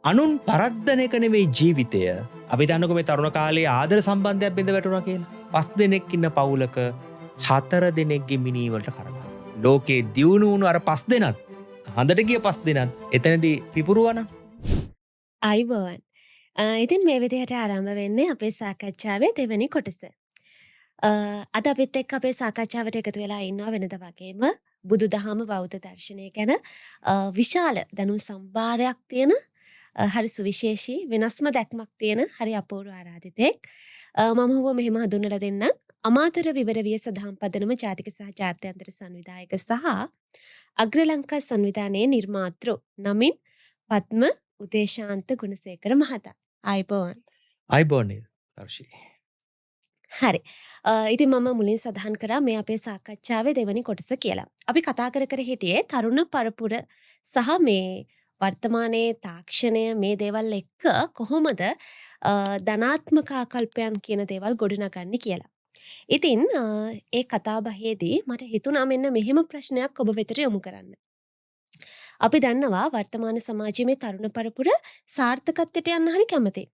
අනුන් පරද්දන එක නෙවෙයි ජීවිතය. අපි දන්නකො මේ තරුණ කාලේ ආදර සම්බන්ධයක් බිඳ වැටුණා කියලා. 5 දෙනෙක් ඉන්න පවුලක 4 දෙනෙක්ගේ මිනී වලට කරනවා. ලෝකේ දියුණු වුණු අර 5 දෙනත් හඳට ගිය 5 දෙනත් එතනදී පිපුරුවනම් අයිබෝන්. ඉතින් මේ විදිහට ආරම්භ වෙන්නේ අපේ සාකච්ඡාවේ දෙවැනි කොටස. අද අපිත් එක්ක අපේ සාකච්ඡාවට එකතු වෙලා ඉන්නවා වෙනද වගේම බුදුදහම බෞද්ධ දර්ශනය ගැන විශාල දැනුම් සම්භාරයක් තියෙන හරි සුවිශේෂී වෙනස්ම දැක්මක් තියෙන හරි අපූර්ව ආරාධිතෙක්. මම හුව මෙහෙම හඳුන්වලා දෙන්නම්. අමාතර විවරවිය සදහම් පදනම ජාතික සහ ජාත්‍යන්තර සංවිධායක සහ අග්‍රලංකා සංවිධානයේ නිර්මාතෘ නමින් පද්ම උදේශාන්ත ගුණසේකර මහතා. අයිබෝන්. අයිබෝන් දර්ශී. හරි. ඉතින් මම මුලින් සඳහන් කරා මේ අපේ සාකච්ඡාවේ දෙවැනි කොටස කියලා. අපි කතා කර හිටියේ තරුණ පරපුර සහ මේ වර්තමානයේ තාක්ෂණය මේ දේවල් එක්ක කොහොමද ධනාත්මක ආකල්පයන් කියන දේවල් ගොඩනගන්නේ කියලා. ඉතින් ඒ කතාබහේදී මට හිතුණා මෙන්න මෙහෙම ප්‍රශ්නයක් ඔබ වෙතට යොමු කරන්න. අපි දන්නවා වර්තමාන සමාජයේ මේ තරුණ පරපුර සාර්ථකත්වයට යන්න හරි කැමතියි.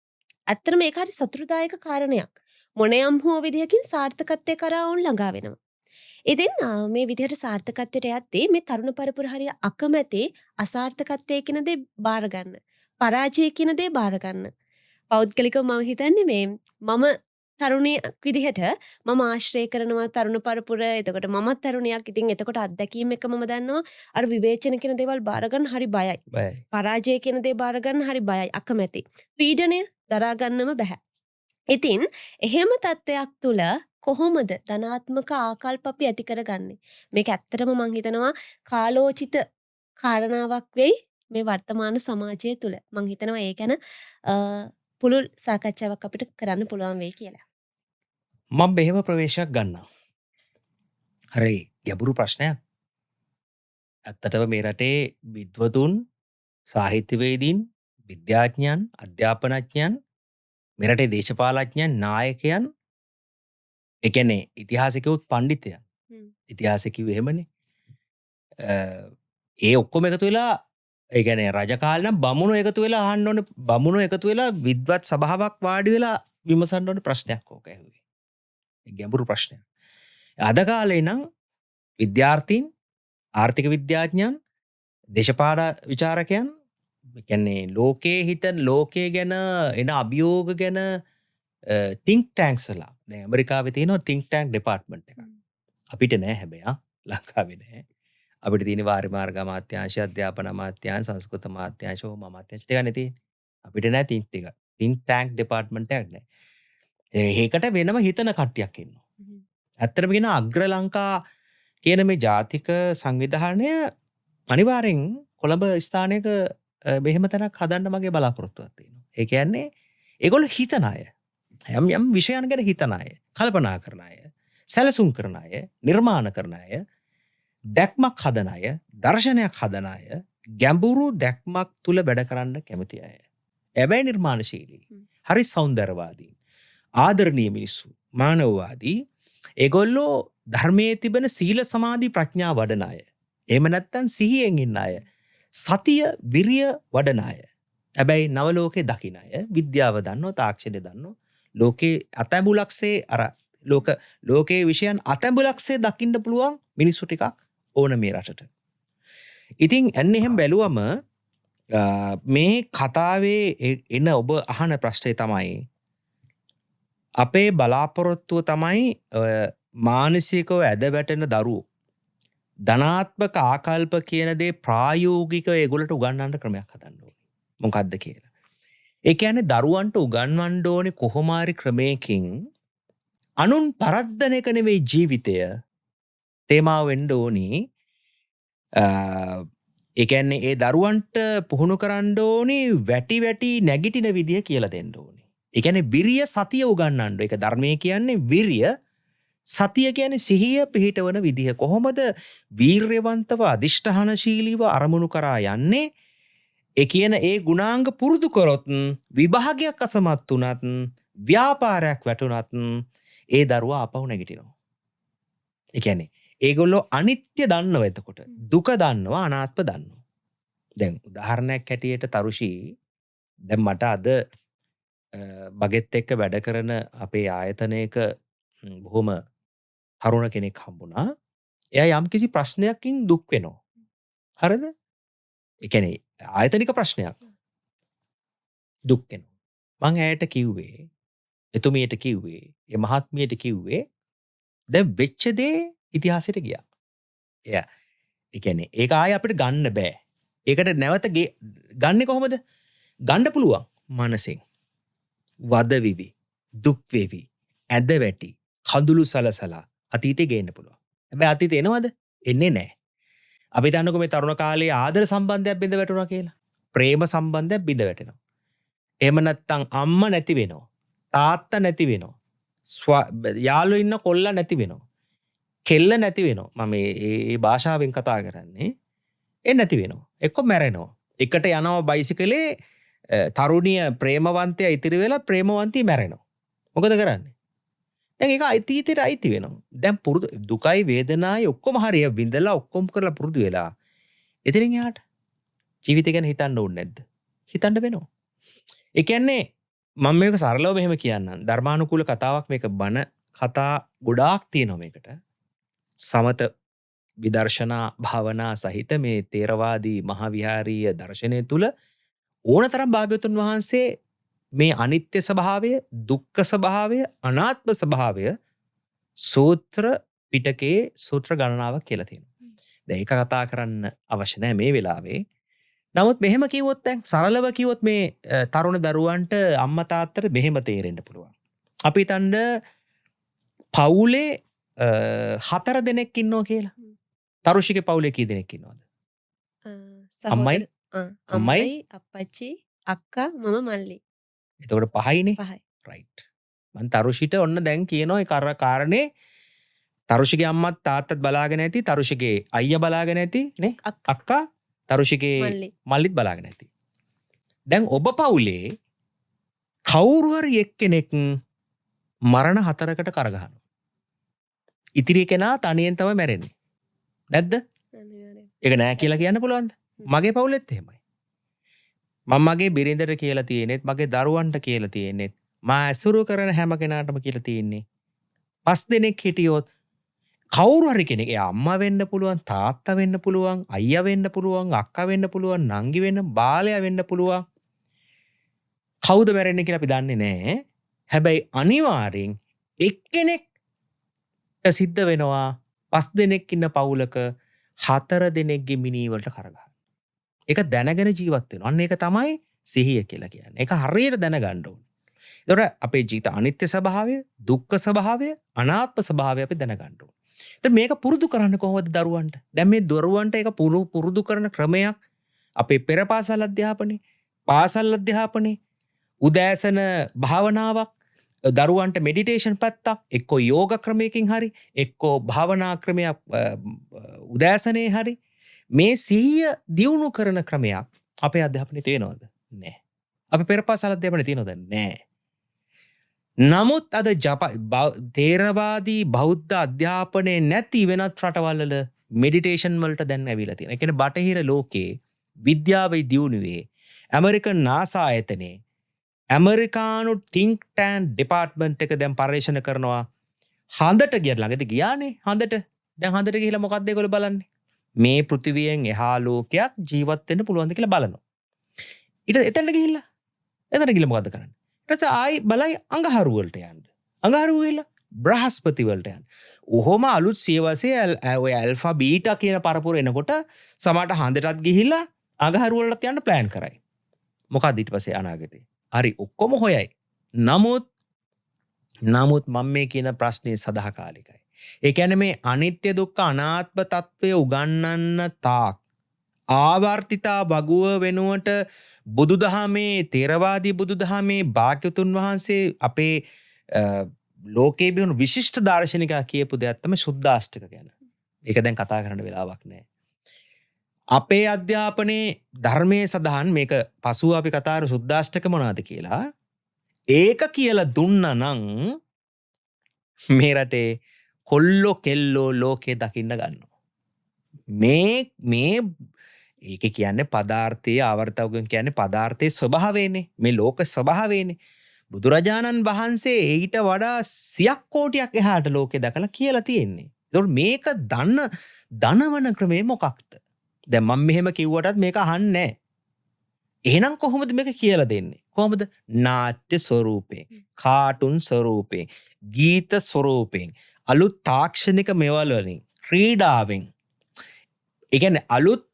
ඇත්තටම මේක හරි සතුටුදායක කාරණයක්. මොනයම් හෝ විදිහකින් සාර්ථකත්වයේ කරා වුන් ළඟා වෙනවා. ඉතින් මේ විදිහට සාර්ථකත්වයට යද්දී මේ තරුණ පරපුර හරිය අකමැති අසාර්ථකත්වයේ කියන දේ බාර ගන්න. පරාජය කියන දේ බාර ගන්න. පෞද්ගලිකව මම හිතන්නේ මේ මම තරුණියක් විදිහට මම ආශ්‍රය කරනවා තරුණ පරපුර. එතකොට මමත් තරුණියක්. ඉතින් එතකොට අත්දැකීම් එක මම දන්නවා අර විවේචන කියන දේවල් බාර ගන්න හරි බයයි. පරාජය කියන දේ බාර ගන්න හරි බයයි. අකමැති. පීඩනය දරා ගන්නම බෑ. ඉතින් එහෙම තත්ත්වයක් තුළ කොහොමද ධනාත්මක ආකල්ප අපි ඇති කරගන්නේ? මේක ඇත්තටම මම හිතනවා කාලෝචිත කාරණාවක් වෙයි මේ වර්තමාන සමාජය තුළ. මම හිතනවා ඒ ගැන පුළුල් සාකච්ඡාවක් අපිට කරන්න පුළුවන් වෙයි කියලා. මම මෙහෙම ප්‍රවේශයක් ගන්නවා. හරි ගැඹුරු ප්‍රශ්නයක්. ඇත්තටම මේ රටේ විද්වතුන්, සාහිත්‍යවේදීන්, විද්‍යාඥයන්, අධ්‍යාපනඥයන්, මේ රටේ දේශපාලඥයන්, නායකයන්, ඒ කියන්නේ ඉතිහාසිකවුත් පඬිතුයන්. ඉතිහාසිකයෝ එහෙමනේ. ඒ ඔක්කොම එකතු වෙලා ඒ කියන්නේ රජ කාලේ නම් බමුණු එකතු වෙලා අහන්න ඕනේ, බමුණු එකතු වෙලා විද්වත් සභාවක් වාඩි වෙලා විමසන්න ඕනේ ප්‍රශ්නයක් ඕක ඇහුවේ. ගැඹුරු ප්‍රශ්නයක්. අද කාලේ නම් විද්‍යාර්ථීන්, ආර්ථික විද්‍යාඥයන්, දේශපාලන විචාරකයන්, ඒ කියන්නේ ලෝකයේ ගැන එන අභියෝග ගැන think tanks වල දැන් ඇමරිකාවේ තියෙනවා think tank department එකක්. අපිට නෑ හැබැයි ලංකාවේ නෑ. අපිට තියෙන වාරි මාර්ග අමාත්‍යාංශය, අධ්‍යාපන අමාත්‍යාංශ, සංස්කෘත අමාත්‍යාංශ, හෝම අමාත්‍යාංශ ටිකනේ තියෙන්නේ. අපිට නෑ think tank department එකක් නෑ. ඒකට වෙනම හිතන කට්ටියක් ඉන්නවා. ඇත්තටම කියන අග්‍රලංකා කියන මේ ජාතික සංවිධානය අනිවාර්යෙන් කොළඹ ස්ථානයක මෙහෙම තැනක් හදන්න මගේ බලාපොරොත්තුවක් තියෙනවා. ඒ කියන්නේ ඒගොල්ලෝ හිතන අය. යම් විෂයන් ගැන හිතන අය, කල්පනා කරන අය, සැලසුම් කරන අය, නිර්මාණ කරන අය, දැක්මක් හදන අය, දර්ශනයක් හදන අය, ගැඹුරු දැක්මක් තුල වැඩ කරන්න කැමති අය. හැබැයි නිර්මාණශීලී, හරි සෞන්දර්යවාදී, ආදරණීය මිනිස්සු, මානවවාදී, ඒගොල්ලෝ ධර්මයේ තිබෙන සීල සමාධි ප්‍රඥා වඩන අය. එහෙම නැත්නම් සිහියෙන් ඉන්න අය. සතිය විරිය වඩන අය. හැබැයි නව ලෝකේ දකින්න අය, විද්‍යාව දන්නෝ, තාක්ෂණය දන්නෝ, ලෝකේ අතැඹුලක්සේ අර ලෝකයේ විෂයන් අතැඹුලක්සේ දකින්න පුළුවන් මිනිස්සු ටිකක් ඕන මේ රටට. ඉතින් එන්න එහෙම බැලුවම මේ කතාවේ එන ඔබ අහන ප්‍රශ්නේ තමයි අපේ බලාපොරොත්තුව තමයි මානසිකව ඇද වැටෙන දරුවෝ ධනාත්මක ආකල්ප කියන දේ ප්‍රායෝගිකව ඒගොල්ලන්ට උගන්වන්න ක්‍රමයක් හදන්න ඕනේ. මොකක්ද කියලා. ඒ කියන්නේ දරුවන්ට උගන්වන්න ඕනේ කොහොම හරි ක්‍රමයකින් අනුන් පරද්දන එක නෙවෙයි ජීවිතය තේමාව වෙන්න ඕනේ. ඒ කියන්නේ ඒ දරුවන්ට පුහුණු කරන්න ඕනේ වැටි නැගිටින විදිය කියලා දෙන්න ඕනේ. ඒ කියන්නේ විරිය සතිය උගන්වන්න. ඒක ධර්මයේ කියන්නේ විරිය, සතිය කියන්නේ සිහිය පිහිටවන විදිහ. කොහොමද වීර්යවන්තව අදිෂ්ඨානශීලීව අරමුණු කරා යන්නේ? ඒ කියන ඒ ගුණාංග පුරුදු කරොත් විභාගයක් අසමත් වුණත්, ව්‍යාපාරයක් වැටුණත් ඒ දරුවා ආපහු නැගිටිනවා. ඒ කියන්නේ ඒගොල්ලෝ අනිත්‍ය දන්නව, එතකොට දුක දන්නවා, අනාත්ම දන්නවා. දැන් උදාහරණයක් හැටියට තරුෂී දැන් මට අද මගෙත් එක්ක වැඩ කරන අපේ ආයතනයක බොහොම තරුණ කෙනෙක් හම්බුණා. එයා යම්කිසි ප්‍රශ්නයකින් දුක් වෙනවා. හරිද? ඒ කියන්නේ ආයතනික ප්‍රශ්නයක් දුක් වෙනවා. මං ඇයට කිව්වේ, එතුමියට කිව්වේ, ඒ මහත්මියට කිව්වේ දැන් වෙච්ච දේ ඉතිහාසයට ගියා. එයා ඒ කියන්නේ ඒක ආයෙ අපිට ගන්න බෑ. ඒකට නැවත ගන්නෙ කොහොමද? ගන්න පුළුවන් මනසෙන්. වද විවි, දුක් වේවි, ඇද වැටි, කඳුළු සලසලා අතීතේ ගේන්න පුළුවන්. හැබැයි අතීතේ එනවද? එන්නේ නැහැ. අපි දන්නකො මේ තරුණ කාලේ ආදර සම්බන්ධයක් බිඳ වැටුණා කියලා. ප්‍රේම සම්බන්ධයක් බිඳ වැටෙනවා. එහෙම නැත්නම් අම්මා නැති වෙනවා. තාත්තා නැති වෙනවා. යාළුවෝ ඉන්න කොල්ලා නැති වෙනවා. කෙල්ල නැති වෙනවා. මම මේ භාෂාවෙන් කතා කරන්නේ. ඒ නැති වෙනවා. එක්ක මැරෙනවා. එකට යනවා බයිසිකලේ තරුණිය ප්‍රේමවන්තයා ඉතිරි වෙලා ප්‍රේමවන්තී මැරෙනවා. මොකද කරන්නේ? දැන් ඒක අතීතයට අයිති වෙනවා. දැන් පුරුදු දුකයි වේදනායි ඔක්කොම හරිය විඳලා ඔක්කොම කරලා පුරුදු වෙලා. එතනින් එහාට ජීවිතය ගැන හිතන්න ඕනේ නැද්ද? හිතන්න වෙනවා. ඒ කියන්නේ මම මේක සරලව මෙහෙම කියන්නම්. ධර්මානුකූල කතාවක් මේක බණ කතා ගොඩාක් තියෙනවා මේකට. සමත විදර්ශනා භාවනා සහිත මේ තේරවාදී මහාවිහාරීය දර්ශනය තුල ඕනතරම් භාග්‍යවතුන් වහන්සේ මේ අනිත්‍ය ස්වභාවය, දුක්ඛ ස්වභාවය, අනාත්ම ස්වභාවය සූත්‍ර පිටකේ සූත්‍ර ගණනාවක් කියලා තියෙනවා. දැන් ඒක කතා කරන්න අවශ්‍ය නැහැ මේ වෙලාවේ. නමුත් මෙහෙම කිව්වොත් දැන් සරලව කිව්වොත් මේ තරුණ දරුවන්ට අම්මා තාත්තට මෙහෙම තේරෙන්න පුළුවන්. අපි හිතන්න පවුලේ 4 දෙනෙක් ඉන්නවා කියලා. තරුෂිගේ පවුලේ කී දෙනෙක් ඉන්නවද? අම්මයි අම්මයි අප්පච්චි අක්කා මම මල්ලි. එතකොට 5යිනේ. 5යි. රයිට්. මං තරුෂිට ඔන්න දැන් කියනවා ඒ කාරණේ තරුෂිගේ අම්මත් තාත්තත් බලාගෙන ඇති, තරුෂිගේ අයියා බලාගෙන ඇති නේ? අක්කා තරුෂිගේ මල්ලිත් බලාගෙන ඇති. දැන් ඔබ පවුලේ කවුරු හරි එක්කෙනෙක් මරණ 4කට කරගහනවා. ඉතිරි කෙනා තනියෙන් තමයි මැරෙන්නේ. නැද්ද? ඒක නෑ කියලා කියන්න පුළුවන්ද? මගේ පවුලෙත් එහෙමයි. මම මගේ බිරිඳට කියලා තියෙනෙත්, මගේ දරුවන්ට කියලා තියෙනෙත්, මා ඇසුරු කරන හැම කෙනාටම කියලා තියෙන්නේ 5 දෙනෙක් හිටියොත් කවුරු හරි කෙනෙක්, එයා අම්මා වෙන්න පුළුවන්, තාත්තා වෙන්න පුළුවන්, අයියා වෙන්න පුළුවන්, අක්කා වෙන්න පුළුවන්, නංගි වෙන්න, බාලයා වෙන්න පුළුවන්. කවුද මැරෙන්නේ කියලා අපි දන්නේ නැහැ. හැබැයි අනිවාර්යෙන් එක්කෙනෙක් සිද්ධ වෙනවා 5 දෙනෙක් ඉන්න පවුලක 4 දෙනෙක්ගේ මිනී වලට කරගන්න. ඒක දැනගෙන ජීවත් වෙනවා. අන්න ඒක තමයි සිහිය කියලා කියන්නේ. ඒක හරියට දැනගන්න ඕනේ. ඒතකොට අපේ ජීවිත අනිත්‍ය ස්වභාවය, දුක්ඛ ස්වභාවය, අනාත්ම ස්වභාවය අපි දැනගන්න ඕනේ. දැන් මේක පුරුදු කරන්න කොහොමද දරුවන්ට? දැන් මේ දරුවන්ට ඒක පුරුදු කරන ක්‍රමයක් අපේ පෙර පාසල් අධ්‍යාපනයේ, පාසල් අධ්‍යාපනයේ, උදෑසන භාවනාවක්, දරුවන්ට මෙඩිටේෂන් පැත්තක්, එක්කෝ යෝග ක්‍රමයකින් හරි, එක්කෝ භාවනා ක්‍රමයක් උදෑසනේ හරි, මේ සිහිය දියුණු කරන ක්‍රමයක් අපේ අධ්‍යාපනයේ තියෙනවද? නැහැ. අපේ පෙර පාසල් අධ්‍යාපනයේ තියෙනවද? නැහැ. නමුත් අද තේරවාදී බෞද්ධ අධ්‍යාපනයේ නැති වෙනත් රටවල් වල මෙඩිටේෂන් වලට දැන් ඇවිල්ලා තියෙනවා. ඒ කියන්නේ බටහිර ලෝකේ විද්‍යාවේ දියුණුවේ ඇමරිකන් නාසා ආයතනයේ ඇමරිකානු think tank department එක දැන් පර්යේෂණ කරනවා. හඳට ගියලා ළඟදී ගියානේ හඳට. දැන් හඳට ගිහිලා මොකක්ද ඒගොල්ලෝ බලන්නේ? මේ පෘථිවියෙන් එහා ලෝකයක් ජීවත් වෙන්න පුළුවන්ද කියලා බලනවා. ඊට එතනට ගිහිල්ලා මොකද්ද කරන්නේ? ඊට පස්සේ ආයි බලයි අඟහරු වලට යන්න. අඟහරු ගිහිල්ලා බ්‍රහස්පති වලට යන්න. ඔහොම අලුත් සියවසේ ඔය ඇල්ෆා බීටා කියන පරපුර එනකොට සමහරට හඳටත් ගිහිල්ලා අඟහරු වලට යන්න ප්ලෑන් කරයි. මොකද්ද ඊට පස්සේ අනාගතේ? හරි ඔක්කොම හොයයි. නමුත් මම මේ කියන ප්‍රශ්නේ සදාකාලිකයි. ඒ කියන්නේ මේ අනිත්‍ය දුක්ඛ අනාත්ම తত্ত্বය උගන්වන්න තාක් ආවර්තිතා වගුව වෙනුවට බුදුදහමේ තේරවාදී බුදුදහමේ භාග්‍යවතුන් වහන්සේ අපේ ලෝකේ බිහුණු විශිෂ්ට දාර්ශනිකයා කියපු දෙයක් තමයි සුද්දාෂ්ටක ගැන. ඒක දැන් කතා කරන්න වෙලාවක් නැහැ. අපේ අධ්‍යාපනයේ ධර්මයේ සඳහන් මේක පසුව අපි කතා කරු සුද්දාෂ්ටක මොනවාද කියලා. ඒක කියලා දුන්නා නම් මේ රටේ කොල්ලෝ කෙල්ලෝ ලෝකේ දකින්න ගන්නවා. මේ ඒක කියන්නේ පදාර්ථයේ ආවර්තවගෙන් කියන්නේ පදාර්ථයේ ස්වභාවයනේ. මේ ලෝක ස්වභාවයනේ. බුදුරජාණන් වහන්සේ ඊට වඩා 100ක් කෝටියක් එහාට ලෝකේ දැකලා කියලා තියෙන්නේ. ඒතකොට මේක දනවන ක්‍රමේ මොකක්ද? දැන් මම මෙහෙම කිව්වටත් මේක අහන්නේ නැහැ. එහෙනම් කොහොමද මේක කියලා දෙන්නේ? කොහොමද? නාට්‍ය ස්වරූපයෙන්, කාටුන් ස්වරූපයෙන්, ගීත ස්වරූපයෙන්, අලුත් තාක්ෂණික මෙවල වලින්, ක්‍රීඩාවෙන්. ඒ කියන්නේ අලුත්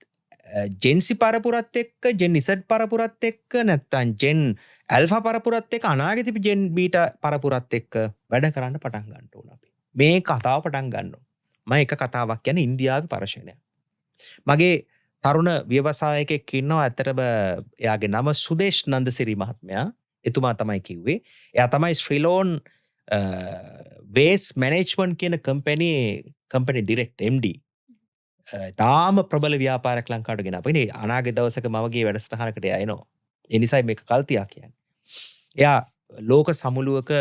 ජෙන්සි පරපුරත් එක්ක, ජෙන් ඉසඩ් පරපුරත් එක්ක, නැත්තම් ජෙන් ඇල්ෆා පරපුරත් එක්ක, අනාගත ජෙන් බීටා පරපුරත් එක්ක වැඩ කරන්න පටන් ගන්න ඕන අපි. මේ කතාව පටන් ගන්න ඕන. මම එක කතාවක් කියන්නේ ඉන්දියාවේ පර්ශනයක්. මගේ තරුණ ව්‍යවසායකයෙක් ඉන්නවා. ඇත්තටම එයාගේ නම සුදේශ් නන්දසිරි මහත්මයා. එතුමා තමයි කිව්වේ. එයා තමයි ශ්‍රීලෝන් වේස් මැනේජ්මන්ට් කියන කම්පැනි ඩිරෙක්ට් MD. තාම ප්‍රබල ව්‍යාපාරයක් ලංකාවට ගෙන අප ඉන්නේ. අනාගත දවසක මමගේ වැඩසටහනකට එයා එනවා. ඒ නිසායි මේක කල්තියක් කියන්නේ. එයා ලෝක සමුළුවක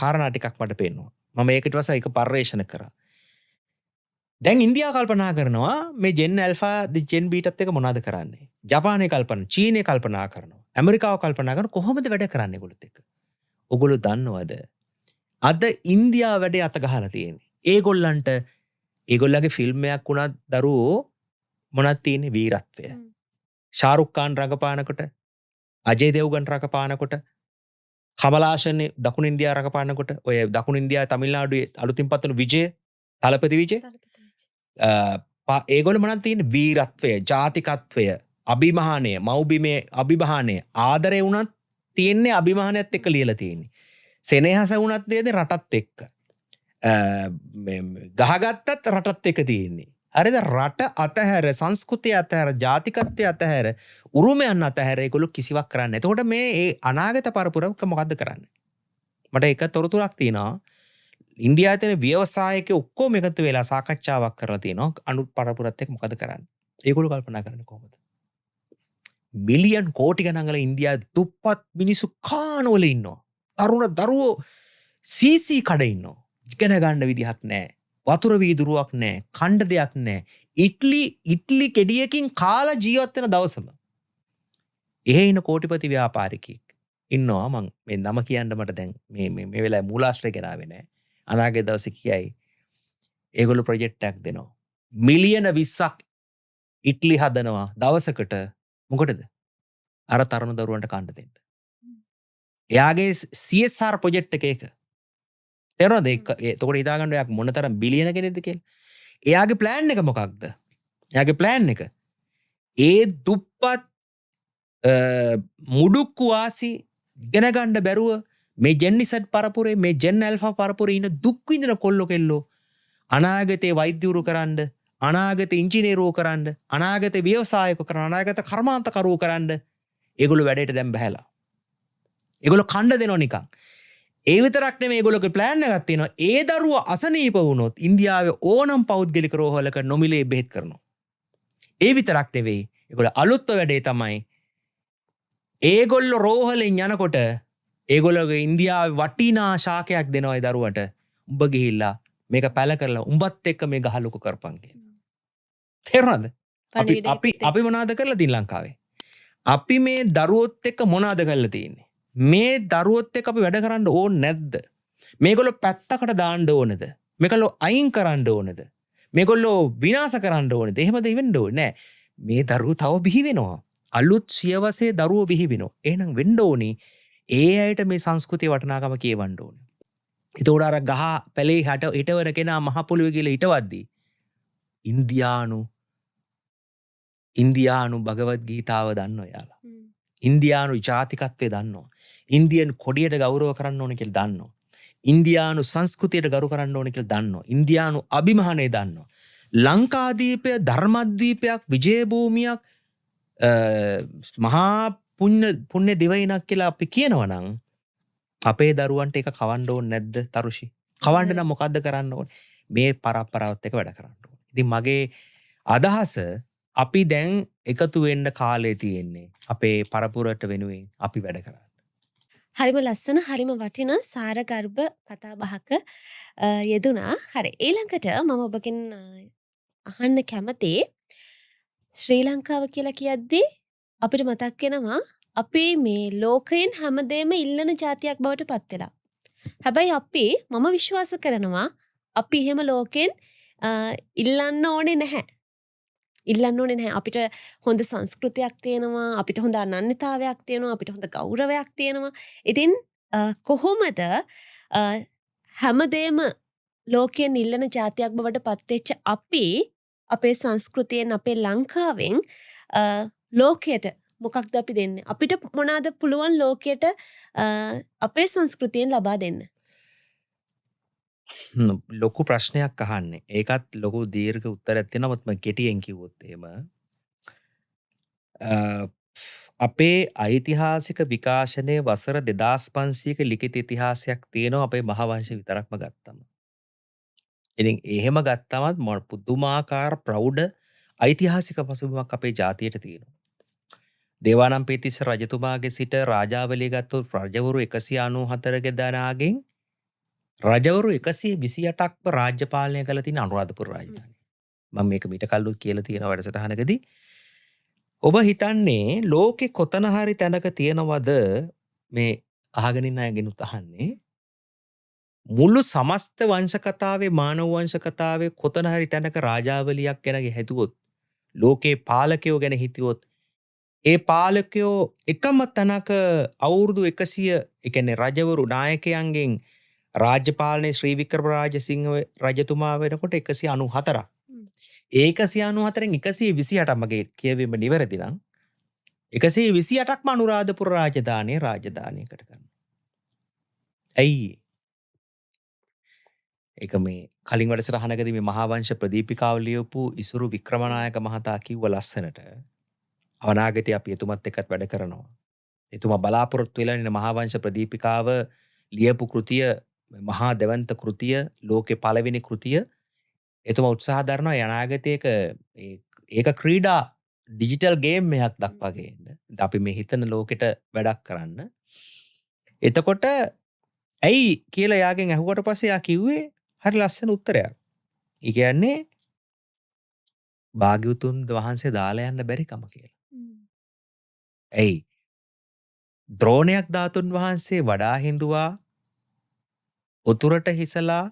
කාරණා ටිකක් මට පේනවා. මම ඒකට වසා එක පර්යේෂණ කරා. දැන් ඉන්දියාව කල්පනා කරනවා මේ ජෙන් ඇල්ෆා ජෙන් බීටත් එක මොනවද කරන්නේ? ජපානයේ කල්පනා, චීනයේ කල්පනා කරනවා. ඇමරිකාව කල්පනා කරන කොහොමද වැඩ කරන්නේ ඒගොල්ලොත් එක්ක? ඔගොල්ලෝ දන්නවද? අද ඉන්දියාව වැඩේ අත ගහලා තියෙන්නේ. ඒගොල්ලන්ගේ ෆිල්ම් එකක් වුණත් දරුවෝ මොනවද තියෙන්නේ? වීරත්වය. ශාරුක් ખાන් රඟපානකොට, අජේ දෙව්ගන් රඟපානකොට, කමලාසන් දකුණු ඉන්දියාව රඟපානකොට, ඔය දකුණු ඉන්දියාව තමිල්නාඩුවේ අලුතින් පත් වුණු විජය, තලපති විජය ඒගොල්ලෝ මොනවද තියෙන්නේ? වීරත්වය, ජාතිකත්වය, අභිමානය, මව්බිමේ අභිමානය, ආදරේ වුණත් තියෙන්නේ අභිමානයත් එක්ක ලියලා තියෙන්නේ. සෙනෙහස වුණත් නේද රටත් එක්ක. ගහගත්තත් රටත් එක්ක තියෙන්නේ. හරිද? රට අතහැර, සංස්කෘතිය අතහැර, ජාතිකත්වය අතහැර, උරුමයන් අතහැර ඒගොල්ලෝ කිසිවක් කරන්නේ නැහැ. එතකොට මේ අනාගත පරපුරක මොකද්ද කරන්නේ? මට එක තොරතුරක් තියෙනවා. ඉන්දියාවේ තියෙන ව්‍යවසායකයෝ ඔක්කොම එකතු වෙලා සාකච්ඡාවක් කරලා තියෙනවා. අනුත් පරපුරත් එක්ක මොකද කරන්නේ? ඒගොල්ලෝ කල්පනා කරන්නේ කොහොමද? මිලියන් කෝටි ගණන් වල ඉන්දියාවේ දුප්පත් මිනිස්සු කානවල ඉන්නවා. තරුණ දරුවෝ සීසී කඩ ඉන්නවා. ඉගෙන ගන්න විදිහක් නැහැ. වතුර වීදුරුවක් නැහැ. කණ්ඩ දෙයක් නැහැ. ඉට්ලි කෙඩියකින් කාලා ජීවත් වෙන දවසම. එහෙ ඉන්න කෝටිපති ව්‍යාපාරිකයෙක් ඉන්නවා. මං මේ නම කියන්න මට දැන් මේ වෙලාවේ මූලාශ්‍රය ගෙනාවේ නැහැ. අනාගත දවසේ කියයි. ඒගොල්ලෝ ප්‍රොජෙක්ට් එකක් දෙනවා. මිලියන 20ක් ඉට්ලි හදනවා දවසකට. මොකටද? අර තරුණ දරුවන්ට කන්න දෙන්න. එයාගේ CSR ප්‍රොජෙක්ට් එක ඒක. තේරෙනවද? එතකොට හිතා ගන්න එයා මොනතරම් බිලියන කෙනෙක්ද කියලා. එයාගේ ප්ලෑන් එක මොකක්ද? එයාගේ ප්ලෑන් එක ඒ දුප්පත් මුඩුක්කු වාසි ඉගෙන ගන්න බැරුව මේ ජෙන් ඉසඩ් පරපුරේ, මේ ජෙන් ඇල්ෆා පරපුරේ ඉන්න දුක් විඳින කොල්ලෝ කෙල්ලෝ අනාගතේ වෛද්‍යවරු කරන්න, අනාගතේ ඉංජිනේරුවෝ කරන්න, අනාගතේ ව්‍යවසායකෝ කරන්න, අනාගත කර්මාන්තකරුවෝ කරන්න ඒගොල්ලෝ වැඩේට දැන් බහැලා. ඒගොල්ලෝ කණ්ඩ දෙනවා නිකන්. ඒ විතරක් නෙමෙයි ඒගොල්ලෝගේ ප්ලෑන් එකක් තියෙනවා. ඒ දරුවා අසනීප වුණොත් ඉන්දියාවේ ඕනම් පෞද්ගලික රෝහලක නොමිලේ බෙහෙත් කරනවා. ඒ විතරක් නෙවෙයි ඒගොල්ලෝ අලුත් වැඩේ තමයි ඒගොල්ලෝ රෝහලෙන් යනකොට ඒගොල්ලෝගේ ඉන්දියාවේ වටිනා ශාකයක් දෙනවා ඒ දරුවට. උඹ ගිහිල්ලා මේක පැල කරලා උඹත් එක්ක මේ ගහලුක කරපන් කියන. තේරුණාද? අපි මොනවද කරලා තියෙන්නේ ලංකාවේ? අපි මේ දරුවොත් එක්ක මොනවද කරලා තියෙන්නේ? මේ දරුවොත් එක්ක අපි වැඩ කරන්න ඕනේ නැද්ද? මේගොල්ලෝ පැත්තකට දාන්න ඕනේද? මේගොල්ලෝ අයින් කරන්න ඕනේද? මේගොල්ලෝ විනාශ කරන්න ඕනේද? එහෙමද වෙන්න ඕනේ නෑ. මේ දරුවෝ තව බිහි වෙනවා. අලුත් සියවසේ දරුවෝ බිහි වෙනවා. එහෙනම් වෙන්න ඕනේ ඒ අයට මේ සංස්කෘතිය වටිනාකම කියවන්න ඕනේ. ඒතකොට අර ගහ පැලේ හිටවර කෙනා මහ පොළොවේ ගිහලා හිටවද්දී ඉන්දියානු භගවත් ගීතාව දන්නවා යාලා. ඉන්දියානු ජාතිකත්වය දන්නවා. ඉන්දියන් කොඩියට ගෞරව කරන්න ඕනේ කියලා දන්නවා. ඉන්දියානු සංස්කෘතියට ගරු කරන්න ඕනේ කියලා දන්නවා. ඉන්දියානු අභිමානය දන්නවා. ලංකාදීපය ධර්මද්වීපයක්, විජය භූමියක්, මහා පුණ්‍ය දිවයිනක් කියලා අපි කියනවා නම් අපේ දරුවන්ට ඒක කවන්න ඕනේ නැද්ද තරුෂි? කවන්න නම් මොකද්ද කරන්න ඕනේ? මේ පරම්පරාවත් එක්ක වැඩ කරන්න ඕනේ. ඉතින් මගේ අදහස අපි දැන් එකතු වෙන්න කාලේ තියෙන්නේ අපේ පරපුරට වෙනුවෙන් අපි වැඩ කරන්න. හරිම ලස්සන, හරිම වටින සාරගර්භ කතා බහක යෙදුනා. හරි, ඊළඟට මම ඔබගෙන් අහන්න කැමති ශ්‍රී ලංකාව කියලා කියද්දී අපිට මතක් වෙනවා අපි මේ ලෝකයෙන් හැමදේම ඉල්ලන જાතියක් බවට පත් වෙලා. හැබැයි අපි මම විශ්වාස කරනවා අපි එහෙම ලෝකෙන් ඉල්ලන්න ඕනේ නැහැ. ඉල්ලන්න ඕනේ නැහැ. අපිට හොඳ සංස්කෘතියක් තියෙනවා, අපිට හොඳ අනන්‍යතාවයක් තියෙනවා, අපිට හොඳ ගෞරවයක් තියෙනවා. ඉතින් කොහොමද හැමදේම ලෝකයෙන් ඉල්ලන જાතියක් බවට පත්වෙච්ච අපි අපේ සංස්කෘතියෙන් අපේ ලංකාවෙන් ලෝකයට මොකක්ද අපි දෙන්නේ? අපිට මොනවාද පුළුවන් ලෝකයට අපේ සංස්කෘතියෙන් ලබා දෙන්න? ලොකු ප්‍රශ්නයක් අහන්නේ. ඒකත් ලොකු දීර්ඝ උත්තරයක් තියෙනවා. මම කෙටියෙන් කිව්වොත් එහෙම අපේ ඓතිහාසික විකාශනයේ වසර 2500ක ලිඛිත ඉතිහාසයක් තියෙනවා අපේ මහාවංශ විතරක්ම ගත්තම. ඉතින් එහෙම ගත්තමත් පුදුමාකාර ප්‍රෞಢ ඓතිහාසික පසුබිමක් අපේ ජාතියට තියෙනවා. දේවානම්පියතිස්ස රජතුමාගේ සිට රාජාවලිය ගත්තොත් රජවරු 194 දෙනාගෙන් රජවරු 128ක්ම රාජ්‍ය පාලනය කළ තියෙන අනුරාධපුර රාජධානිය. මම මේක මීට කලින් කියලා තියෙන වැඩසටහනකදී ඔබ හිතන්නේ ලෝකේ කොතන හරි තැනක තියනවද මේ අහගෙන ඉන්න අයගෙන් උතහන්නේ මුළු සමස්ත වංශ කතාවේ මානව වංශ කතාවේ කොතන හරි තැනක රාජාවලියක් ගැන හිතුවොත් ලෝකේ පාලකයෝ ගැන හිතුවොත් ඒ පාලකයෝ එකම තැනක අවුරුදු 100 ඒ කියන්නේ රජවරු නායකයන්ගෙන් රාජ්‍ය පාලනයේ ශ්‍රී වික්‍රම රාජසිංහ රජතුමා වෙනකොට 194ක්. ඒ 194න් 128ක් මගේ කියවීම නිවැරදි නම් 128ක්ම අනුරාධපුර රාජධානියකට කරනවා. ඇයි? ඒක මේ කලින් වැඩසටහනකදී මේ මහාවංශ ප්‍රදීපිකාව ලියපු ඉසුරු වික්‍රමනායක මහතා කිව්ව ලස්සනට අනාගතේ අපි එතුමත් එක්කත් වැඩ කරනවා. එතුමා බලාපොරොත්තු වෙලා ඉන්න මහාවංශ ප්‍රදීපිකාව ලියපු කෘතිය මහා දෙවන්ත කෘතිය ලෝකේ පළවෙනි කෘතිය එතුමා උත්සාහ දරනවා අනාගතයක ඒක ක්‍රීඩා ඩිජිටල් ගේම් එකක් දක්වා ගේන්න. අපි මේ හිතන ලෝකෙට වැඩක් කරන්න. එතකොට ඇයි කියලා යාගෙන් අහුවට පස්සේ යා කිව්වේ හරි ලස්සන උත්තරයක්. ඒ කියන්නේ භාග්‍යවතුන් වහන්සේ දාලා යන්න බැරි කම කියලා. ඇයි? ද්‍රෝණයක් ධාතුන් වහන්සේ වඩා හිඳුවා උතුරට හිසලා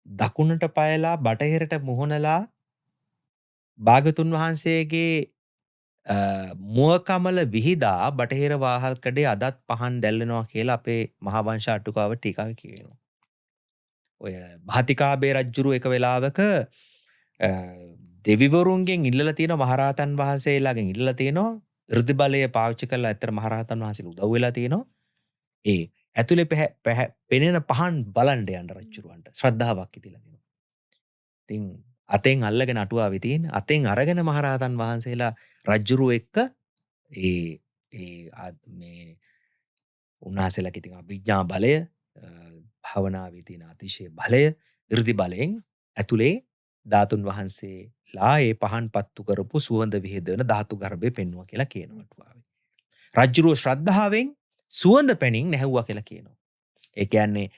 දකුණට පයලා බටහිරට මුහුණලා භාග්‍යවතුන් වහන්සේගේ මුවකමල විහිදා බටහිර වාහල් කඩේ අදත් පහන් දැල්වෙනවා කියලා අපේ මහාවංශ අටුකාව ටීකාවේ කියනවා. ඔය භාතිකාබේ රජුරු එක වෙලාවක දෙවිවරුන්ගෙන් ඉල්ලලා තියෙන මහරහතන් වහන්සේලාගෙන් ඉල්ලලා තියෙනවා ඍද්ධි බලය පාවිච්චි කරලා ඇත්තට මහරහතන් වහන්සේලා උදව් වෙලා තියෙනවා. ඒ ඇතුලේ පෙනෙන පහන් බලන්න යන්න රජුරවන්ට ශ්‍රද්ධාවක් ඉතිලා දෙනවා. ඉතින් අතෙන් අල්ලගෙන අටුවාවේ තියෙන අතෙන් අරගෙන මහරහතන් වහන්සේලා රජුරු එක්ක මේ උන්වහන්සේලාගේ තියෙන අභිඥා බලය භාවනාවේ තියෙන අතිශය බලය 이르දි බලයෙන් ඇතුලේ ධාතුන් වහන්සේලා ඒ පහන් පත්තු කරපු සුවඳ විහිදෙන ධාතු ගර්භය පෙන්වුවා කියලා කියනවා අටුවාවේ. රජුරු ශ්‍රද්ධාවෙන් සුවඳ පැනින් නැහැවුවා කියලා කියනවා. ඒ කියන්නේ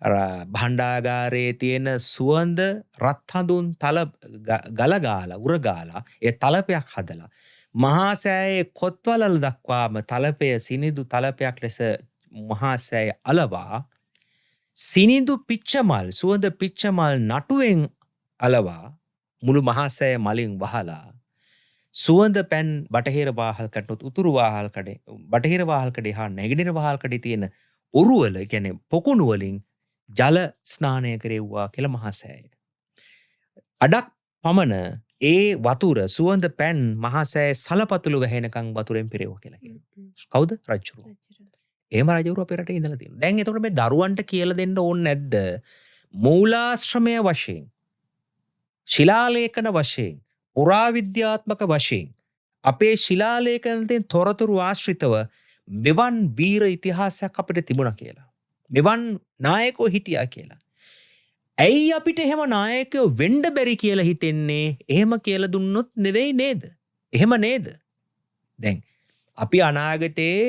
අර භණ්ඩාගාරයේ තියෙන සුවඳ රත් හඳුන් තල ගල ගාලා උර ගාලා ඒ තලපයක් හදලා මහා සෑයේ කොත්වලල් දක්වාම තලපය සිනිඳු තලපයක් ලෙස මහා සෑය අලවා සිනිඳු පිච්චමල් සුවඳ පිච්චමල් නටුවෙන් අලවා මුළු මහා සෑය මලින් වහලා සුවඳ පැන් බටහිර වාහල් කඩනොත් උතුරු වාහල් කඩේ බටහිර වාහල් කඩේ හා නැගෙනහිර වාහල් කඩේ තියෙන ඔරුවල කියන්නේ පොකුණු වලින් ජල ස්නානය කෙරෙව්වා කියලා මහා සෑය. අඩක් පමණ ඒ වතුර සුවඳ පැන් මහා සෑය සලපතුළු වැහෙනකන් වතුරෙන් පිරෙව්වා කියලා කියනවා. කවුද? රජුරු. එහෙම රජවරු අපේ රටේ ඉඳලා තියෙනවා. දැන් එතකොට මේ දරුවන්ට කියලා දෙන්න ඕනේ නැද්ද? මූලාශ්‍රමය වශයෙන් ශිලාලේඛන වශයෙන් පුරාවිද්‍යාත්මක වශයෙන් අපේ ශිලාලේඛනයෙන් තොරතුරු ආශ්‍රිතව මෙවන් වීර ඉතිහාසයක් අපිට තිබුණා කියලා. මෙවන් නායකයෝ හිටියා කියලා. ඇයි අපිට එහෙම නායකයෝ වෙන්න බැරි කියලා හිතෙන්නේ? එහෙම කියලා දුන්නොත් නෙවෙයි නේද? එහෙම නේද? දැන් අපි අනාගතයේ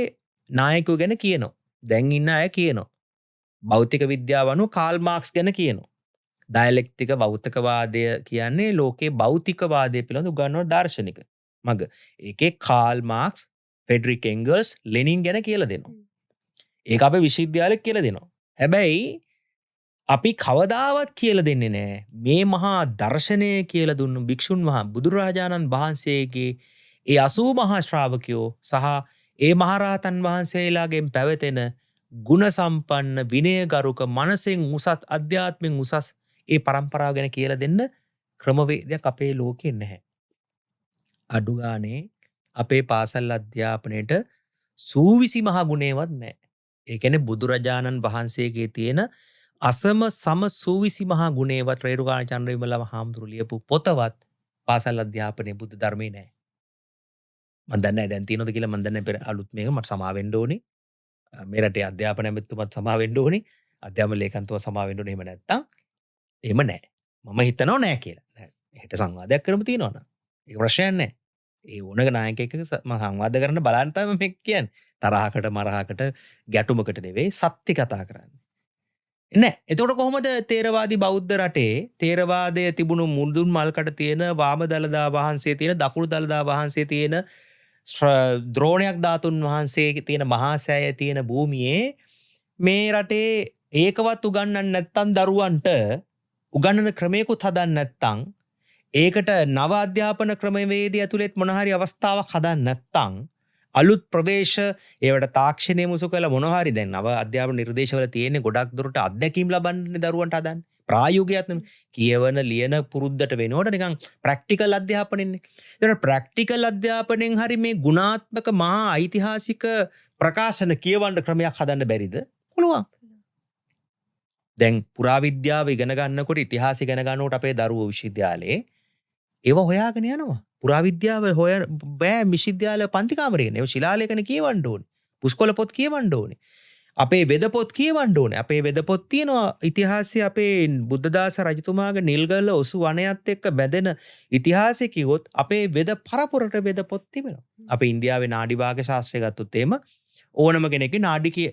නායකයෝ ගැන කියනවා. දැන් ඉන්න අය කියනවා. භෞතික විද්‍යාව අනුව කාල් මාක්ස් ගැන කියනවා. ඩයලෙක්ටික භෞතිකවාදය කියන්නේ ලෝකේ භෞතිකවාදය පිළිබඳ උගන්වන දාර්ශනික. මග. ඒකේ Karl Marx, Frederick Engels, Lenin ගැන කියලා දෙනවා. ඒක අපේ විශ්වවිද්‍යාලෙත් කියලා දෙනවා. හැබැයි අපි කවදාවත් කියලා දෙන්නේ නැහැ. මේ මහා දර්ශනය කියලා දුන්නු භික්ෂුන් වහන්සේ බුදුරජාණන් වහන්සේගේ ඒ 80 මහා ශ්‍රාවකයෝ සහ ඒ මහරහතන් වහන්සේලාගෙන් පැවතෙන ගුණ සම්පන්න විනයගරුක මනසෙන් උසස් අධ්‍යාත්මෙන් උසස් ඒ પરම්පරාව ගැන කියලා දෙන්න ක්‍රමවේදයක් අපේ ලෝකේ නැහැ. අඩු ගානේ අපේ පාසල් අධ්‍යාපනයේට සූවිසි මහා ගුණේවත් නැහැ. ඒ කියන්නේ බුදුරජාණන් වහන්සේගේ තියෙන අසම සම සූවිසි මහා ගුණේවත් රේරුකාණ චන්ද්‍රවිමල හාමුදුරු ලියපු පොතවත් පාසල් අධ්‍යාපනයේ බුද්ධ ධර්මයේ නැහැ. මම දන්නේ නැහැ දැන් තියෙනවද කියලා මම දන්නේ නැහැ. අලුත් මේක මට සමා වෙන්න ඕනේ. මේ රටේ අධ්‍යාපන ඇමතිතුමත් සමා වෙන්න ඕනේ. අධ්‍යාපන ලේකම්තුමා සමා වෙන්න ඕනේ. එහෙම නැත්තම් එහෙම නැහැ. මම හිතනවා නැහැ කියලා. හෙට සංවාදයක් කරමු තියනවා නම්. ඒක ප්‍රශ්නයක් නැහැ. ඒ ඕනක නායකයෙක් එක්ක සංවාද කරන්න බලන්න තමයි මම කියන්නේ. තරහකට මරහකට ගැටුමකට නෙවෙයි සත්‍ය කතා කරන්නේ. නෑ. එතකොට කොහොමද තේරවාදී බෞද්ධ රටේ තේරවාදය තිබුණු මුදුන් මල්කට තියෙන වාම දළදා වහන්සේ තියෙන දකුණු දළදා වහන්සේ තියෙන ද්‍රෝණයක් ධාතුන් වහන්සේ තියෙන මහා සෑය තියෙන භූමියේ මේ රටේ ඒකවත් උගන්වන්න නැත්තම් දරුවන්ට උගන්වන ක්‍රමයකුත් හදන්න නැත්තම් ඒකට නව අධ්‍යාපන ක්‍රමවේදය ඇතුළෙත් මොන හරි අවස්ථාවක් හදන්න නැත්තම් අලුත් ප්‍රවේශ ඒවට තාක්ෂණය මුසු කළ මොන හරි දැන් නව අධ්‍යාපන නිර්දේශවල තියෙන්නේ ගොඩක් දුරට අත්දැකීම් ලබන්නේ දරුවන්ට හදන්න. ප්‍රායෝගිකවත් නෙමෙයි. කියවන ලියන පුරුද්දට වෙනකොට නිකන් ප්‍රැක්ටිකල් අධ්‍යාපනෙන්නේ. ඒතර ප්‍රැක්ටිකල් අධ්‍යාපනයෙන් හරි මේ ගුණාත්මක මහා ඓතිහාසික ප්‍රකාශන කියවන්න ක්‍රමයක් හදන්න බැරිද? පුළුවන්. දැන් පුරාවිද්‍යාව ඉගෙන ගන්නකොට ඉතිහාසය ඉගෙන ගන්නකොට අපේ දරුවෝ විශ්වවිද්‍යාලේ ඒව හොයාගෙන යනවා. පුරාවිද්‍යාව හොය බෑ විශ්වවිද්‍යාල පන්ති කාමරේ නේ. ශිලාලේඛන කියවන්න ඕනේ. පුස්කොළ පොත් කියවන්න ඕනේ. අපේ වෙද පොත් කියවන්න ඕනේ. අපේ වෙද පොත් තියෙනවා ඉතිහාසයේ අපේ බුද්ධදාස රජතුමාගේ නිල්ගල ඔසු වනයත් එක්ක බැඳෙන ඉතිහාසය කිව්වොත් අපේ වෙද පරපුරට වෙද පොත් තිබෙනවා. අපේ ඉන්දියාවේ නාඩි භාග ශාස්ත්‍රය ගත්තොත් එහෙම ඕනම කෙනෙක්ගේ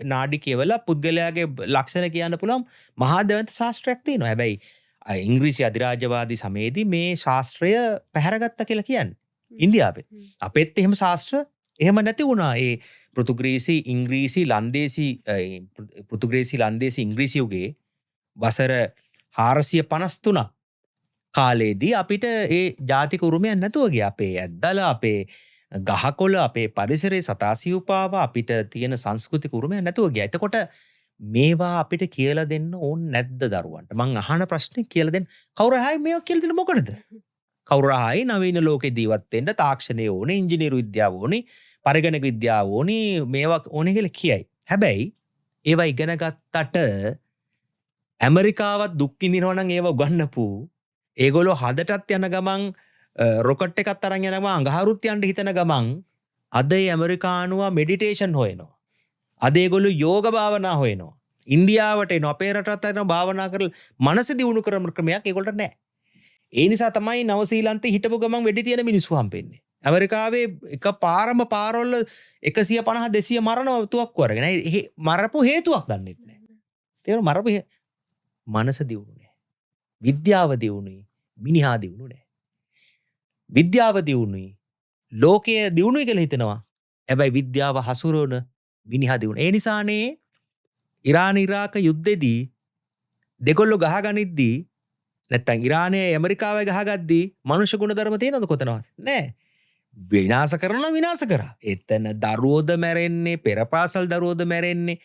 නාඩි කියවලා පුද්ගලයාගේ ලක්ෂණ කියන්න පුළුවන් මහා දැවැන්ත ශාස්ත්‍රයක් තියෙනවා. හැබැයි ඉංග්‍රීසි අධිරාජ්‍යවාදී සමයේදී මේ ශාස්ත්‍රය පැහැරගත්තා කියලා කියන්නේ ඉන්දියාවේ. අපෙත් එහෙම ශාස්ත්‍ර එහෙම නැති වුණා. ඒ පෘතුග්‍රීසි ඉංග්‍රීසි ලන්දේසි ඉංග්‍රීසි යුගයේ වසර 453 කාලේදී අපිට ඒ ජාතික උරුමයක් නැතුව ගියා. අපේ ඇද්දලා අපේ ගහකොළ අපේ පරිසරයේ සතාසිව්පාව අපිට තියෙන සංස්කෘතික උරුමයක් නැතුව ගියා. එතකොට මේවා අපිට කියලා දෙන්න ඕන නැද්ද දරුවන්ට? මං අහන ප්‍රශ්නේ කියලා දෙන්න. කවුරු හරි මේවා කියලා දෙන්න මොකටද? කවුරු හරි නවීන ලෝකේ ජීවත් වෙන්න තාක්ෂණය ඕනේ, ඉංජිනේරු විද්‍යාව ඕනේ, පරිගණක විද්‍යාව ඕනේ, මේවා ඕනේ කියලා කියයි. හැබැයි ඒවා ඉගෙන ගත්තට ඇමරිකාවත් දුක් විඳිනවා නම් ඒවා උගන්නපු ඒගොල්ලෝ හදටත් යන ගමන් රොකට් එකක් අරන් යනවා අඟහරුත් යන්න හිතන ගමන් අද ඒ ඇමරිකානුවා මෙඩිටේෂන් හොයනවා. අද ඒගොල්ලෝ යෝග භාවනා හොයනවා. ඉන්දියාවට එනවා අපේ රටට එනවා භාවනා කරලා මනස දියුණු කරන ක්‍රමයක් ඒගොල්ලන්ට නැහැ. ඒ නිසා තමයි නවසීලන්තේ හිටපු ගමන් වෙඩි තියෙන මිනිස්සු හම්බෙන්නේ. ඇමරිකාවේ එක පාරම පාරවල 150 200 මරණව තුවක්කු අරගෙන. ඒ මරපු හේතුවක් දන්නේ නැහැ. තේරුණා මරපු මනස දියුණු නැහැ. විද්‍යාව දියුණුයි මිනිහා දියුණු නැහැ. විද්‍යාව දියුණුයි ලෝකයේ දියුණුයි කියලා හිතනවා. හැබැයි විද්‍යාව හසුරවන මිනිහා දියුණු. ඒ නිසානේ ඉරාන ඉරාක යුද්ධෙදී දෙකොල්ලෝ ගහගනිද්දී නැත්තම් ඉරානයේ ඇමරිකාවයි ගහගද්දී මනුෂ්‍ය ගුණධර්ම තියෙනවද කොතනවත්? නැහැ. විනාශ කරනවා විනාශ කරා. එතන දරුවෝද මැරෙන්නේ, පෙරපාසල් දරුවෝද මැරෙන්නේ,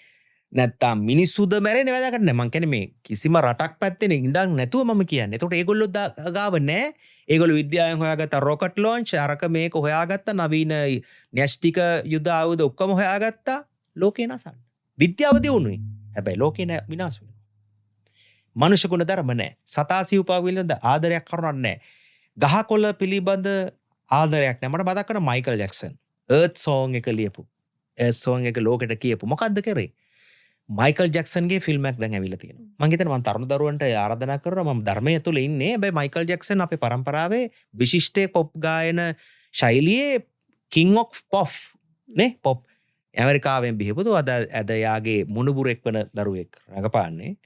නැත්තම් මිනිස්සුද මැරෙන්නේ වැඩකට නැහැ. මං කියන්නේ මේ කිසිම රටක් පැත්තේ ඉඳන් නැතුව මම කියන්නේ. ඒකට ඒගොල්ලෝ ගාව නැහැ. ඒගොල්ලෝ විද්‍යාවෙන් හොයාගත්ත රොකට් ලොන්ච් අරක මේක හොයාගත්ත නවීන න්‍යෂ්ටික යුද ආයුධ ඔක්කොම හොයාගත්තා ලෝකේ නසන්න. විද්‍යාව දියුණුයි. හැබැයි ලෝකේ විනාශ වෙනවා. මනුෂ්‍ය ගුණ ධර්ම නැහැ. සතාසිව්පාව පිළිබඳ ආදරයක් කරනවත් නැහැ. ගහකොළ පිළිබඳ ආදරයක් නැහැ. මට මතක් කරන මයිකල් ජැක්සන් Earth Song එක ලියපු. Earth Song එක ලෝකෙට කියපු. මොකද්ද කරේ? මයිකල් ජැක්සන්ගේ ෆිල්ම් එකක් දැන් ඇවිල්ලා තියෙනවා. මම හිතන්නේ මම තරුණ දරුවන්ට ආරාධනා කරනවා මම ධර්මයේ තුල ඉන්නේ. හැබැයි මයිකල් ජැක්සන් අපේ පරම්පරාවේ විශිෂ්ට පොප් ගායන ශෛලියේ king of pop නේ පොප් ඇමරිකාවෙන් බිහිපුතු අද යාගේ මුණුබුරෙක් වන දරුවෙක් රඟපාන්නේ.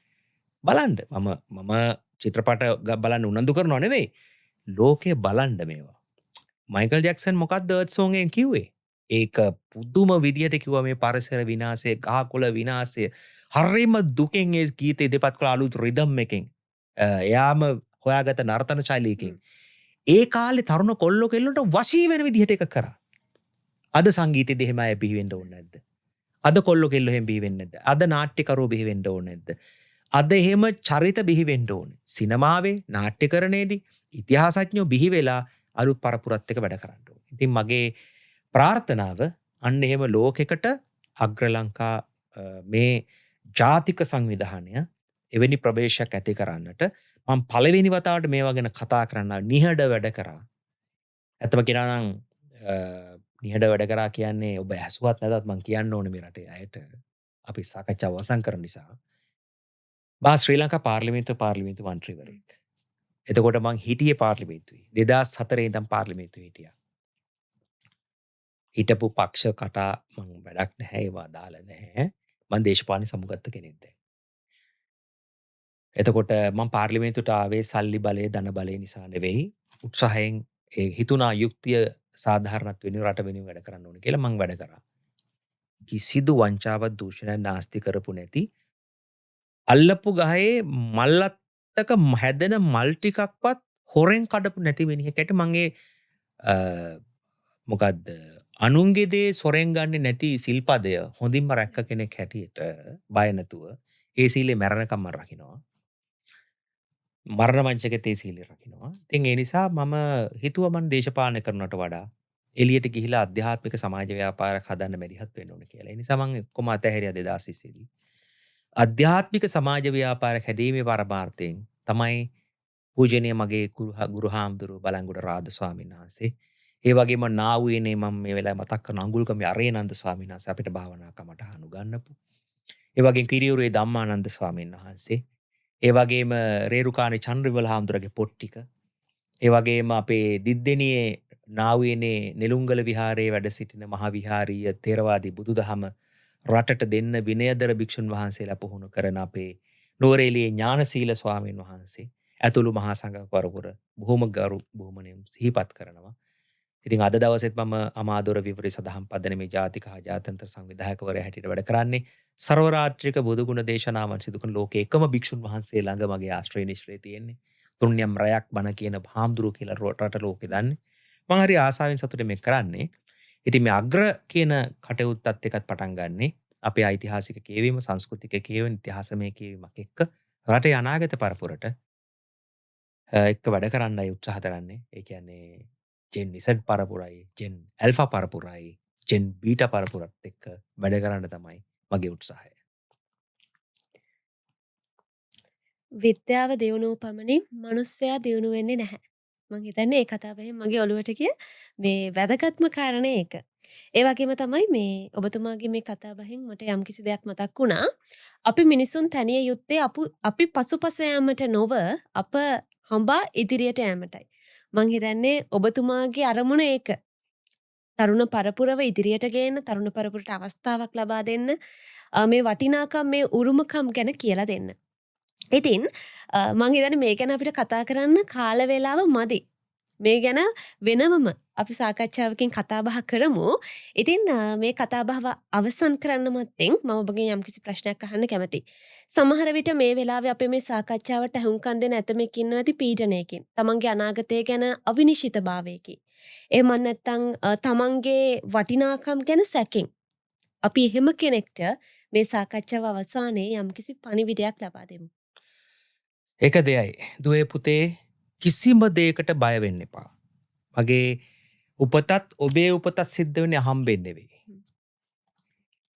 බලන්න මම චිත්‍රපට බලන්න උනන්දු කරනව නෙවෙයි. ලෝකේ බලන්න මේවා. මයිකල් ජැක්සන් මොකක්ද Earth Song එකෙන් කිව්වේ? ඒක පුදුම විදියට කිව්වා මේ පරිසර විනාශය, ගහකොළ විනාශය. හරිම දුකෙන් ඒ ගීතේ ඉදිරිපත් කළ අලුත් රිද්ම් එකෙන්. එයාම හොයාගත්ත නර්තන ශෛලියකින්. ඒ කාලේ තරුණ කොල්ලෝ කෙල්ලොන්ට වශී වෙන විදිහට එක කරා. අද සංගීතෙදි එහෙම අය බිහි වෙන්න ඕනේ නැද්ද? අද කොල්ලෝ කෙල්ලෝ එහෙම බිහි වෙන්නේ නැද්ද? අද නාට්‍යකරුවෝ බිහි වෙන්න ඕනේ නැද්ද? අද එහෙම චරිත බිහි වෙන්න ඕනේ. සිනමාවේ නාට්‍යකරණයේදී ඉතිහාසඥයෝ බිහි වෙලා අලුත් පරපුරත් එක්ක වැඩ කරන්න ඕනේ. ඉතින් මගේ ප්‍රාර්ථනාව අන්න එහෙම ලෝකෙකට අග්‍ර ලංකා මේ ජාතික සංවිධානය එවැනි ප්‍රවේශයක් ඇති කරන්නට මම පළවෙනි වතාවට මේවා ගැන කතා කරන්න නිහඬ වැඩ කරා. ඇත්තම කියනවා නම් නිහඬ වැඩ කරා කියන්නේ ඔබ ඇසුවත් නැතත් මම කියන්න ඕනේ මේ රටේ අයට අපි සාකච්ඡාව අවසන් කරන නිසා. මා ශ්‍රී ලංකා පාර්ලිමේන්තු මන්ත්‍රීවරයෙක්. එතකොට මං හිටියේ පාර්ලිමේන්තුවේ. 2004 ඉඳන් පාර්ලිමේන්තුවේ හිටියා. හිටපු පක්ෂ කටා මං වැඩක් නැහැ ඒවා දාලා නැහැ. මං දේශපාලන සමුගත්ත කෙනෙක් දැන්. එතකොට මං පාර්ලිමේන්තුවට ආවේ සල්ලි බලය ධන බලය නිසා නෙවෙයි. උත්සාහයෙන් ඒ හිතුණා යුක්තිය සාධාරණත් වෙනුවෙන් රට වෙනුවෙන් වැඩ කරන්න ඕනේ කියලා මං වැඩ කරා. කිසිදු වංචාවක් දූෂණයක් නාස්ති කරපු නැති අල්ලපු ගහේ මල්ලත්තක හැදෙන මල් ටිකක්වත් හොරෙන් කඩපු නැති වෙනිහෙකට මගේ මොකද්ද අනුන්ගේ දේ සොරෙන් ගන්නේ නැති සිල්පදය හොඳින්ම රැක්ක කෙනෙක් හැටියට බය නැතුව ඒ සීලේ මැරෙනකම් මම රකින්නවා. මරණ මංචකේ ඒ සීලේ රකින්නවා. ඉතින් ඒ නිසා මම හිතුවා මම දේශපාලනය කරනවට වඩා එළියට ගිහිලා අධ්‍යාත්මික සමාජ ව්‍යාපාරයක් හදන්න මැදිහත් වෙන්න ඕනේ කියලා. ඒ නිසා මම ඔක්කොම අතහැරියා 2020 දී. අධ්‍යාත්මික සමාජ ව්‍යාපාරයක් හැදීමේ පරමාර්ථයෙන් තමයි පූජනීය මගේ ගුරු හාමුදුරුවෝ බලංගොඩ රාද ස්වාමීන් වහන්සේ. ඒ වගේම නාවුවේනේ මම මේ වෙලාවේ මතක් කරන අඟුල්කමේ අරේනන්ද ස්වාමීන් වහන්සේ අපිට භාවනා කමටහන් උගන්වපු. ඒ වගේම කිරියුරේ ධම්මානන්ද ස්වාමීන් වහන්සේ. ඒ වගේම රේරුකාණේ චන්ද්‍රවිමල හාමුදුරගේ පොට්ටික. ඒ වගේම අපේ දිද්දෙනියේ නාවුවේනේ නෙළුංගල විහාරයේ වැඩ සිටින මහා විහාරීය ථේරවාදී බුදුදහම රටට දෙන්න විනයදර භික්ෂුන් වහන්සේලා පුහුණු කරන අපේ නුවරඑළියේ ඥානශීල ස්වාමීන් වහන්සේ ඇතුළු මහා සංඝ පරපුර බොහොම ගරු බොහොමනේ සිහිපත් කරනවා. ඉතින් අද දවසෙත් මම අමාදොර විවරේ සදහම් පදන මේ ජාතික හා ජාත්‍යන්තර සංවිධායකවරයා හැටියට වැඩ කරන්නේ සර්වරාත්‍රික බුදුගුණ දේශනාවන් සිදු කරන ලෝකේ එකම භික්ෂුන් වහන්සේ ළඟ මගේ ආශ්‍රය නිශ්‍රේ තියෙන්නේ. තුන්යම් රයක් බණ කියන හාමුදුරුවෝ කියලා රට ලෝකේ දන්නේ. මම හරි ආසාවෙන් සතුටින් මේක කරන්නේ. ඉතින් මේ අග්‍ර කියන කටයුත්තත් එක්කත් පටන් ගන්නෙ අපේ ඓතිහාසික කියවීම සංස්කෘතික කියවීම ඉතිහාසමය කියවීමක් එක්ක රටේ අනාගත පරපුරට එක්ක වැඩ කරන්නයි උත්සාහ කරන්නේ. ඒ කියන්නේ ජෙන් Z පරපුරයි ජෙන් ඇල්ෆා පරපුරයි ජෙන් බීටා පරපුරත් එක්ක වැඩ කරන්න තමයි මගේ උත්සාහය. විද්‍යාව දියුණුව පමණින් මනුස්සයා දියුණු වෙන්නේ නැහැ. මං හිතන්නේ ඒ කතාවෙන් මගේ ඔළුවට ගිය මේ වැදගත්ම කාරණේ ඒක. ඒ වගේම තමයි මේ ඔබතුමාගේ මේ කතාවෙන් මට යම්කිසි දෙයක් මතක් වුණා. අපි මිනිසුන් තනිය යුත්තේ අපි පසුපස යාමට නොව අප හඹා ඉදිරියට යෑමටයි. මං හිතන්නේ ඔබතුමාගේ අරමුණ ඒක. තරුණ පරපුරව ඉදිරියට ගේන්න, තරුණ පරපුරට අවස්ථාවක් ලබා දෙන්න, මේ වටිනාකම් මේ උරුමකම් ගැන කියලා දෙන්න. ඉතින් මං හිතන්නේ මේ ගැන අපිට කතා කරන්න කාල වේලාව මදි. මේ ගැන වෙනමම අපි සාකච්ඡාවකින් කතා බහ කරමු. ඉතින් මේ කතා බහව අවසන් කරන්න මත්තෙන් මම ඔබගෙන් යම්කිසි ප්‍රශ්නයක් අහන්න කැමතියි. සමහර විට මේ වෙලාවේ අපේ මේ සාකච්ඡාවට අහුම්කම් දෙන ඇතමෙක් ඉන්නවා ඇති පීඩනයකින්. තමන්ගේ අනාගතය ගැන අවිනිශ්චිතභාවයකින්. එහෙම නැත්නම් තමන්ගේ වටිනාකම් ගැන සැකෙන්. අපි එහෙම කෙනෙක්ට මේ සාකච්ඡාව අවසානයේ යම්කිසි පණිවිඩයක් ලබා දෙමු. එක දෙයයි දුවේ පුතේ කිසිම දෙයකට බය වෙන්න එපා. මගේ උපතත් ඔබේ උපතත් සිද්ධ වෙන්නේ අහම්බෙන් නෙවෙයි.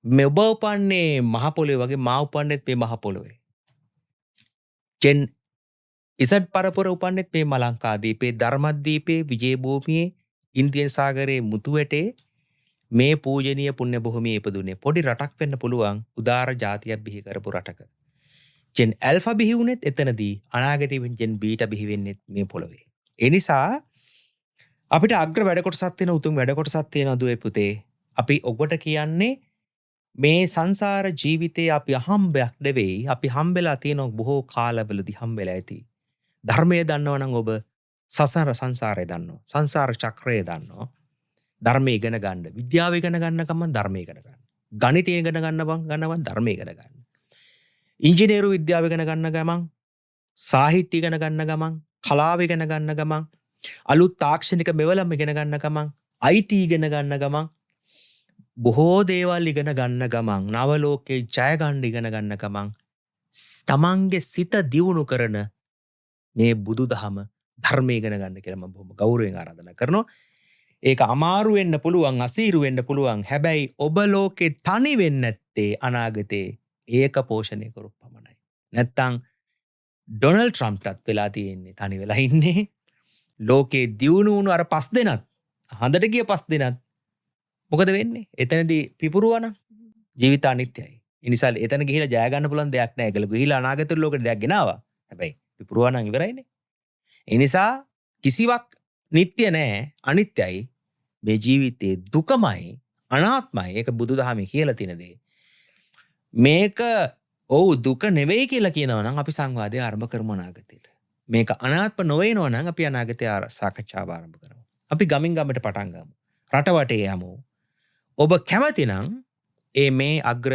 මේ ඔබ උපන්නේ මහ පොළොවේ වගේ මා උපන්නේත් මේ මහ පොළොවේ. ජෙන් ඉසඩ් පරපුර උපන්නේත් මේ මලංකාදීපේ ධර්මද්වීපේ විජය භූමියේ ඉන්දියන් සාගරයේ මුතුවැටේ මේ පූජනීය පුණ්‍ය භූමියේ ඉපදුනේ පොඩි රටක් වෙන්න පුළුවන් උදාර ජාතියක් බිහි කරපු රටක. ජෙන් ඇල්ෆා බිහි වුණෙත් එතනදී අනාගතයේ ජෙන් බීටා බිහි වෙන්නේ මේ පොළොවේ. ඒ නිසා අපිට අග්‍ර වැඩ කොටසක් තියෙන උතුම් වැඩ කොටසක් තියෙන දුවේ පුතේ. අපි ඔබට කියන්නේ මේ සංසාර ජීවිතේ අපි අහම්බයක් නෙවෙයි. අපි හම්බෙලා තියෙන බොහෝ කාලවලදී හම්බෙලා ඇති. ධර්මය දන්නවනම් ඔබ සංසාරය දන්නවා. සංසාර චක්‍රය දන්නවා. ධර්මය ඉගෙන ගන්න. විද්‍යාව ඉගෙන ගන්න ගමන් ධර්මය ඉගෙන ගන්න. ගණිතය ඉගෙන ගන්නවන් ධර්මය ඉගෙන ගන්න. ඉංජිනේරු විද්‍යාව ඉගෙන ගන්න ගමන්, සාහිත්‍ය ඉගෙන ගන්න ගමන්, කලාව ඉගෙන ගන්න ගමන්, අලුත් තාක්ෂණික මෙවලම් ඉගෙන ගන්න ගමන්, IT ඉගෙන ගන්න ගමන්, බොහෝ දේවල් ඉගෙන ගන්න ගමන්, නව ලෝකේ ජය ගන්න ඉගෙන ගන්න ගමන්, තමන්ගේ සිත දියුණු කරන මේ බුදුදහම ධර්මය ඉගෙන ගන්න කියලා මම බොහොම ගෞරවයෙන් ආරාධනා කරනවා. ඒක අමාරු වෙන්න පුළුවන්, අසීරු වෙන්න පුළුවන්. හැබැයි ඔබ ලෝකේ තනි වෙන්නේ නැත්තේ අනාගතේ ඒක පෝෂණය කරු පමණයි. නැත්තම් ඩොනල්ඩ් ට්‍රම්ප්ටත් වෙලා තියෙන්නේ තනි වෙලා ඉන්නේ. ලෝකේ දියුණු වුණු අර 5 දෙනත් හඳට ගිය 5 දෙනත් මොකද වෙන්නේ? එතනදී පිපුරුවනම් ජීවිත අනිත්‍යයි. ඒ නිසා එතන ගිහිලා ජය ගන්න පුළුවන් දෙයක් නැහැ. ඒගොල්ලෝ ගිහිලා අනාගත ලෝකෙට දෙයක් ගෙනාවා. හැබැයි පිපුරුවනම් ඉවරයිනේ. ඒ නිසා කිසිවක් නිට්ටය නැහැ, අනිත්‍යයි. මේ ජීවිතේ දුකමයි, අනාත්මයි. ඒක බුදුදහමේ කියලා තියෙන දේ. මේක දුක නෙවෙයි කියලා කියනවා නම් අපි සංවාදය ආරම්භ කරමු අනාගතේට. මේක අනාත්ම නොවේනෝ නම් අපි අනාගතේ සාකච්ඡාව ආරම්භ කරමු. අපි ගමින් ගමට පටන් ගමු. රටවටේ යමු. ඔබ කැමති නම් මේ අග්‍ර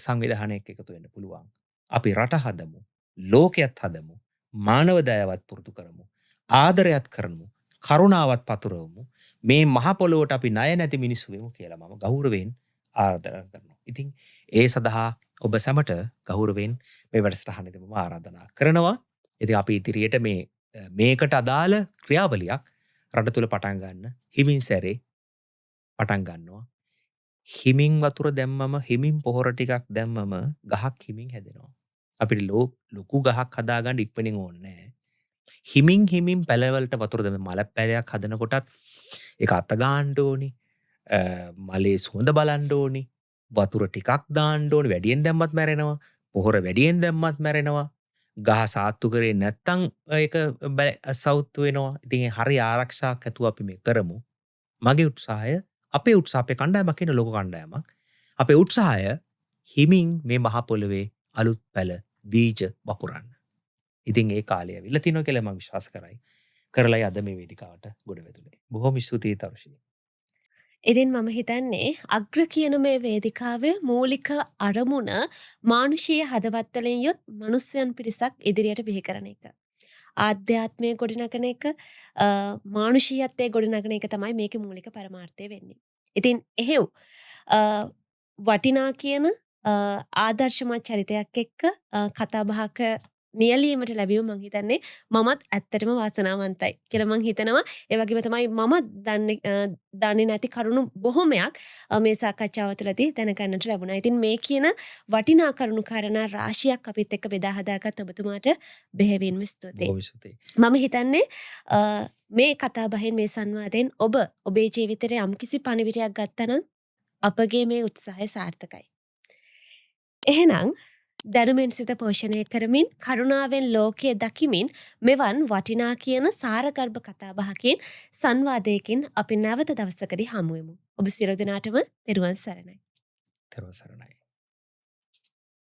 සංවිධානයක එකතු වෙන්න පුළුවන්. අපි රට හදමු, ලෝකයක් හදමු, මානව දයාවත් පුරුදු කරමු, ආදරයත් කරමු, කරුණාවත් පතුරවමු. මේ මහ පොළොවට අපි ණය නැති මිනිස්සු වෙමු කියලා මම ගෞරවයෙන් ආරාධනා කරනවා. ඉතින් ඒ සඳහා ඔබ සැමට ගෞරවයෙන් මේ වැඩසටහනේදී මම ආරාධනා කරනවා. ඉතින් අපි ඉදිරියට මේකට අදාළ ක්‍රියාවලියක් රට තුල පටන් ගන්න හිමින් සැරේ පටන් ගන්නවා. හිමින් වතුර දැම්මම, හිමින් පොහොර ටිකක් දැම්මම ගහක් හිමින් හැදෙනවා. අපිට ලොකු ගහක් හදාගන්න ඉක්මනින් ඕනේ නැහැ. හිමින් පැලවලට වතුර දැම්ම මල පැලයක් හදනකොටත් ඒක අත ගන්න ඕනි. මලේ සුවඳ බලන්න ඕනි. වතුර ටිකක් දාන්න ඕනි. වැඩියෙන් දැම්මත් මැරෙනවා. පොහොර වැඩියෙන් දැම්මත් මැරෙනවා. ගහ සාත්තු කරේ නැත්තම් ඒක සවුත්තු වෙනවා. ඉතින් හරි ආරක්ෂාවක් ඇතුව අපි මේ කරමු. මගේ උත්සාහය, අපේ උත්සාහය කණ්ඩායමක් කියන ලොකු කණ්ඩායමක්. අපේ උත්සාහය හිමින් මේ මහ පොළවේ අලුත් පැල බීජ වපුරන්න. ඉතින් ඒ කාලය ඇවිල්ලා තිනවා කියලා මම විශ්වාස කරයි. කරලයි අද මේ වේදිකාවට ගොඩ වැදුනේ. බොහොම ස්තුතියි තරුෂි. ඉතින් මම හිතන්නේ අග්‍ර කියන මේ වේදිකාවේ මූලික අරමුණ මානුෂීය හදවත්වලින් යුත් මනුස්සයන් පිරිසක් ඉදිරියට බිහි කරන එක. ආධ්‍යාත්මය ගොඩනගන එක, මානුෂීයත්වයේ ගොඩනගන එක තමයි මේකේ මූලික පරමාර්ථය වෙන්නේ. ඉතින් එහෙව් වටිනා කියන ආදර්ශමත් චරිතයක් එක්ක කතා බහක නියැලීමට ලැබීම මං හිතන්නේ මමත් ඇත්තටම වාසනාවන්තයි කියලා මං හිතනවා. ඒ වගේම තමයි මම දන්නේ නැති කරුණු බොහොමයක් මේ සාකච්ඡාව තුළදී දැනගන්නට ලැබුණා. ඉතින් මේ කියන වටිනා කරුණු කාරණා රාශියක් අපිත් එක්ක බෙදා හදාගත් ඔබතුමාට බෙහෙවින්ම ස්තුතියි. මම හිතන්නේ මේ කතා බහෙන්, මේ සංවාදයෙන් ඔබ ඔබේ ජීවිතේ යම්කිසි පණිවිඩයක් ගත්තා නම් අපගේ මේ උත්සාහය සාර්ථකයි. එහෙනම් දැනුමෙන් සිත පෝෂණය කරමින්, කරුණාවෙන් ලෝකය දකිමින්, මෙවන් වටිනා කියන සාරගර්භ කතාබහකින්, සංවාදයකින් අපි නැවත දවසකදී හමුවෙමු. ඔබ සියලු දෙනාටම තෙරුවන් සරණයි. තෙරුවන් සරණයි.